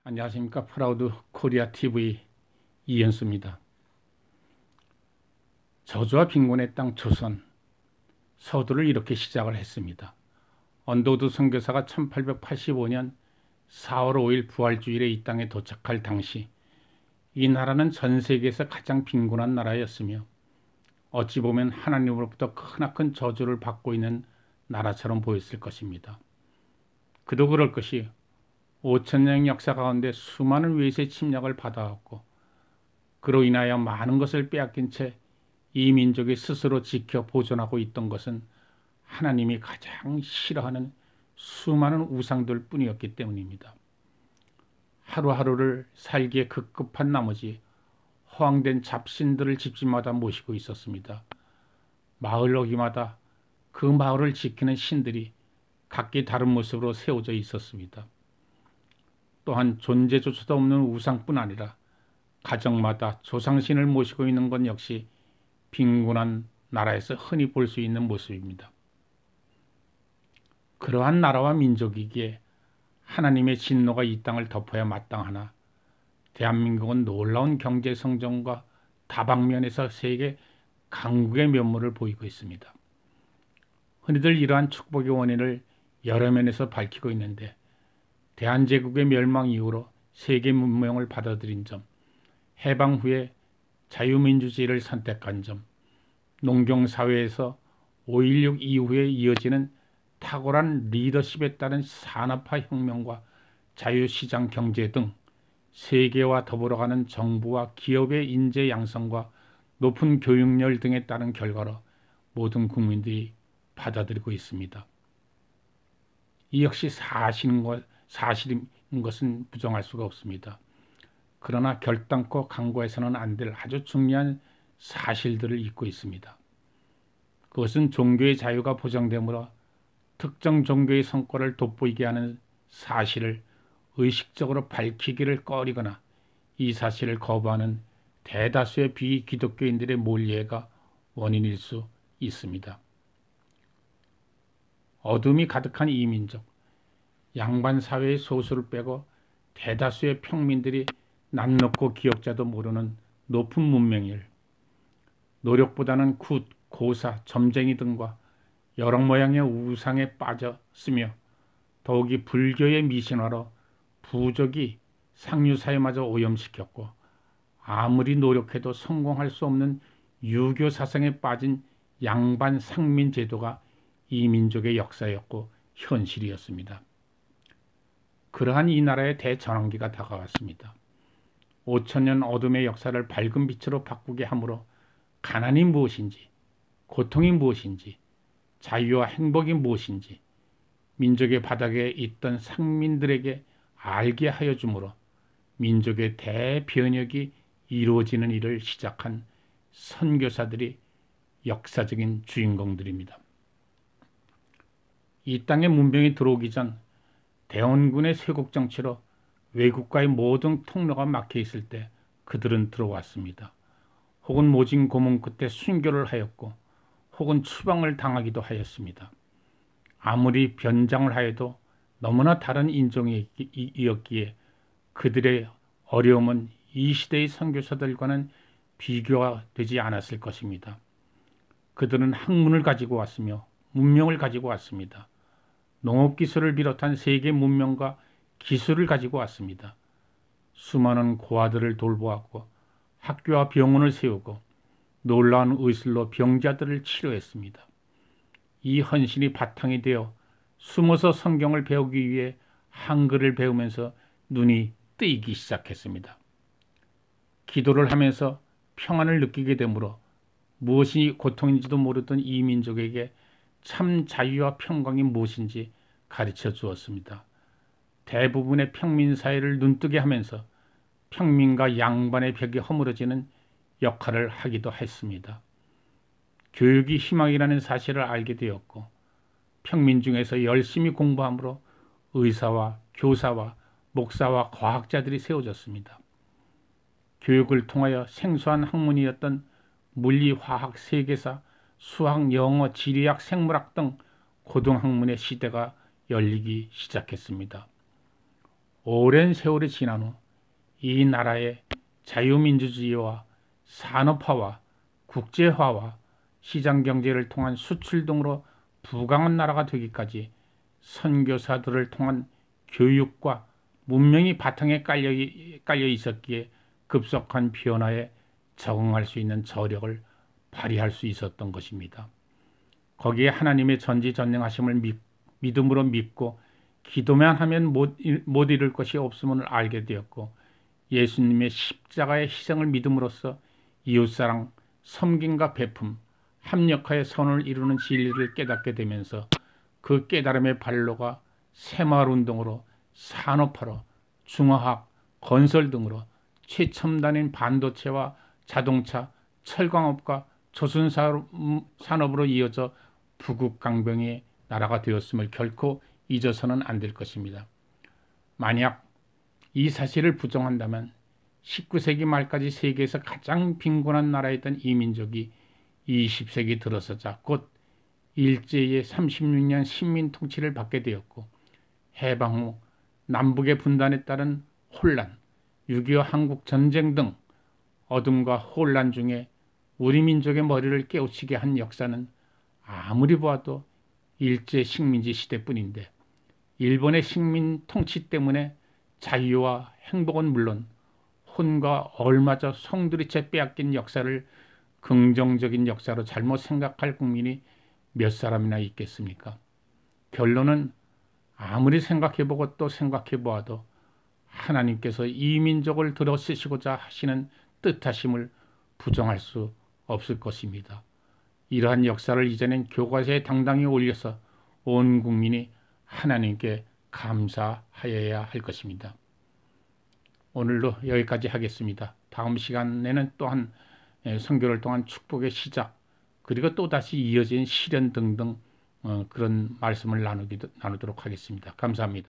안녕하십니까. 프라우드 코리아 TV 이현수입니다. 저주와 빈곤의 땅 조선, 서두를 이렇게 시작을 했습니다. 언더우드 선교사가 1885년 4월 5일 부활주일에 이 땅에 도착할 당시 이 나라는 전 세계에서 가장 빈곤한 나라였으며 어찌 보면 하나님으로부터 크나큰 저주를 받고 있는 나라처럼 보였을 것입니다. 그도 그럴 것이 5천년 역사 가운데 수많은 외세 침략을 받아왔고 그로 인하여 많은 것을 빼앗긴 채 이 민족이 스스로 지켜 보존하고 있던 것은 하나님이 가장 싫어하는 수많은 우상들 뿐이었기 때문입니다. 하루하루를 살기에 급급한 나머지 허황된 잡신들을 집집마다 모시고 있었습니다. 마을 어귀마다 그 마을을 지키는 신들이 각기 다른 모습으로 세워져 있었습니다. 또한 존재조차도 없는 우상뿐 아니라 가정마다 조상신을 모시고 있는 것 역시 빈곤한 나라에서 흔히 볼 수 있는 모습입니다. 그러한 나라와 민족이기에 하나님의 진노가 이 땅을 덮어야 마땅하나 대한민국은 놀라운 경제 성장과 다방면에서 세계 강국의 면모를 보이고 있습니다. 흔히들 이러한 축복의 원인을 여러 면에서 밝히고 있는데 대한제국의 멸망 이후로 세계 문명을 받아들인 점, 해방 후에 자유민주주의를 선택한 점, 농경사회에서 5.16 이후에 이어지는 탁월한 리더십에 따른 산업화 혁명과 자유시장 경제 등 세계와 더불어가는 정부와 기업의 인재 양성과 높은 교육열 등에 따른 결과로 모든 국민들이 받아들이고 있습니다. 이 역시 사실인 것은 부정할 수가 없습니다. 그러나 결단코 간과해서는 안 될 아주 중요한 사실들을 잊고 있습니다. 그것은 종교의 자유가 보장되므로 특정 종교의 성과를 돋보이게 하는 사실을 의식적으로 밝히기를 꺼리거나 이 사실을 거부하는 대다수의 비기독교인들의 몰예가 원인일 수 있습니다. 어둠이 가득한 이 민족, 양반 사회의 소수를 빼고 대다수의 평민들이 남 놓고 기억자도 모르는 높은 문명일, 노력보다는 굿, 고사, 점쟁이 등과 여러 모양의 우상에 빠졌으며 더욱이 불교의 미신화로 부족이 상류사회마저 오염시켰고 아무리 노력해도 성공할 수 없는 유교 사상에 빠진 양반 상민 제도가 이 민족의 역사였고 현실이었습니다. 그러한 이 나라의 대전환기가 다가왔습니다. 5천년 어둠의 역사를 밝은 빛으로 바꾸게 함으로 가난이 무엇인지, 고통이 무엇인지, 자유와 행복이 무엇인지 민족의 바닥에 있던 상민들에게 알게 하여 주므로 민족의 대변혁이 이루어지는 일을 시작한 선교사들이 역사적인 주인공들입니다. 이 땅에 문명이 들어오기 전 대원군의 쇄국 정치로 외국과의 모든 통로가 막혀 있을 때 그들은 들어왔습니다. 혹은 모진 고문 끝에 순교를 하였고 혹은 추방을 당하기도 하였습니다. 아무리 변장을 하여도 너무나 다른 인종이었기에 그들의 어려움은 이 시대의 선교사들과는 비교가 되지 않았을 것입니다. 그들은 학문을 가지고 왔으며 문명을 가지고 왔습니다. 농업기술을 비롯한 세계 문명과 기술을 가지고 왔습니다. 수많은 고아들을 돌보았고 학교와 병원을 세우고 놀라운 의술로 병자들을 치료했습니다. 이 헌신이 바탕이 되어 숨어서 성경을 배우기 위해 한글을 배우면서 눈이 뜨이기 시작했습니다. 기도를 하면서 평안을 느끼게 되므로 무엇이 고통인지도 모르던 이 민족에게 참 자유와 평강이 무엇인지 가르쳐 주었습니다. 대부분의 평민 사회를 눈뜨게 하면서 평민과 양반의 벽이 허물어지는 역할을 하기도 했습니다. 교육이 희망이라는 사실을 알게 되었고 평민 중에서 열심히 공부함으로 의사와 교사와 목사와 과학자들이 세워졌습니다. 교육을 통하여 생소한 학문이었던 물리, 화학, 세계사, 수학, 영어, 지리학, 생물학 등 고등학문의 시대가 열리기 시작했습니다. 오랜 세월이 지난 후 이 나라의 자유민주주의와 산업화와 국제화와 시장경제를 통한 수출 등으로 부강한 나라가 되기까지 선교사들을 통한 교육과 문명이 바탕에 깔려 있었기에 급속한 변화에 적응할 수 있는 저력을 발휘할 수 있었던 것입니다. 거기에 하나님의 전지전능하심을 믿음으로 믿고 기도만 하면 못 이룰 것이 없음을 알게 되었고, 예수님의 십자가의 희생을 믿음으로써 이웃사랑, 섬김과 베품, 합력하여 선을 이루는 진리를 깨닫게 되면서 그 깨달음의 발로가 새마을운동으로, 산업화로, 중화학, 건설 등으로 최첨단인 반도체와 자동차, 철광업과 조선산업으로 이어져 부국강병의 나라가 되었음을 결코 잊어서는 안 될 것입니다. 만약 이 사실을 부정한다면 19세기 말까지 세계에서 가장 빈곤한 나라였던 이 민족이 20세기 들어서자 곧 일제의 36년 식민 통치를 받게 되었고, 해방 후 남북의 분단에 따른 혼란, 6.25 한국 전쟁 등 어둠과 혼란 중에 우리 민족의 머리를 깨우치게 한 역사는 아무리 보아도 일제 식민지 시대뿐인데, 일본의 식민 통치 때문에 자유와 행복은 물론 혼과 얼마저 송두리째 빼앗긴 역사를 긍정적인 역사로 잘못 생각할 국민이 몇 사람이나 있겠습니까? 결론은 아무리 생각해보고 또 생각해보아도 하나님께서 이 민족을 들어 쓰시고자 하시는 뜻하심을 부정할 수 없을 것입니다. 이러한 역사를 이제는 교과서에 당당히 올려서 온 국민이 하나님께 감사하여야 할 것입니다. 오늘도 여기까지 하겠습니다. 다음 시간에는 또한 선교를 통한 축복의 시작, 그리고 또다시 이어진 시련 등등 그런 말씀을 나누도록 하겠습니다. 감사합니다.